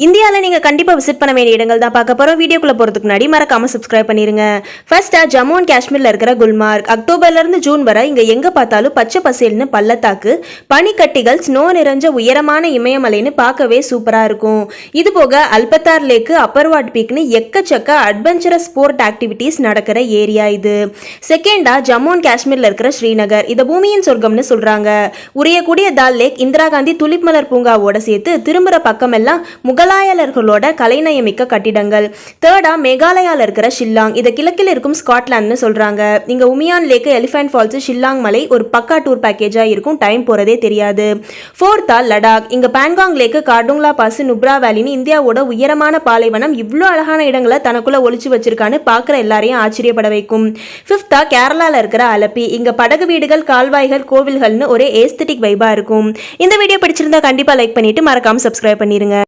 இந்தியாவில் நீங்கள் கண்டிப்பாக விசிட் பண்ண வேண்டிய இடங்கள் தான் பார்க்க போகிறோம். வீடியோக்குள்ளே போகிறதுக்கு முன்னாடி மறக்காமல் சப்ஸ்கிரைப் பண்ணிடுங்க. ஃபர்ஸ்ட்டாக ஜம்மு அண்ட் காஷ்மீரில் இருக்கிற குல்மார்க். அக்டோபர்லேருந்து ஜூன் வரை இங்கே எங்கே பார்த்தாலும் பச்சை பசேல்னு பள்ளத்தாக்கு, பனிக்கட்டிகள், ஸ்னோ நிறைஞ்ச உயரமான இமயமலைன்னு பார்க்கவே சூப்பராக இருக்கும். இது போக அல்பத்தார் லேக்கு, அப்பர்வாட் பீக்னு எக்கச்சக்க அட்வென்ச்சரஸ் ஸ்போர்ட் ஆக்டிவிட்டீஸ் நடக்கிற ஏரியா இது. செகண்டாக ஜம்மு அண்ட் காஷ்மீரில் இருக்கிற ஸ்ரீநகர். இதை பூமியின் சொர்க்கம்னு சொல்கிறாங்க. உரியக்கூடிய தால் லேக், இந்திரா காந்தி துலிப் மலர் பூங்காவோட சேர்த்து திரும்புகிற பக்கமெல்லாம் முகலாயர்களோட கலைநயமிக்க கட்டிடங்கள். தேர்டா மேகாலயாவில் இருக்கிற ஷில்லாங். இதை கிழக்கில் இருக்கும் ஸ்காட்லாந்துன்னு சொல்றாங்க. இங்க உமியான் லேக்கு, எலிஃபென்ட் ஃபால்ஸ், ஷில்லாங் மலை ஒரு பக்கா டூர் பேக்கேஜா இருக்கும். டைம் போறதே தெரியாது. ஃபோர்த்தா லடாக். இங்க பாங்காங் லேக்கு, கார்டுங்லா பாஸ், நுப்ரா வேலின்னு இந்தியாவோட உயரமான பாலைவனம் இவ்வளோ அழகான இடங்களை தனக்குள்ள ஒளிச்சு வச்சிருக்கான்னு பார்க்குற எல்லாரையும் ஆச்சரியப்பட வைக்கும். ஃபிஃப்த்தா கேரளாவில் இருக்கிற அலப்பி. இங்க படகு வீடுகள், கால்வாய்கள், கோவில்கள்னு ஒரே ஏஸ்தட்டிக் வைபா இருக்கும். இந்த வீடியோ பிடிச்சிருந்தா கண்டிப்பா லைக் பண்ணிட்டு மறக்காம சப்ஸ்கிரைப் பண்ணிருங்க.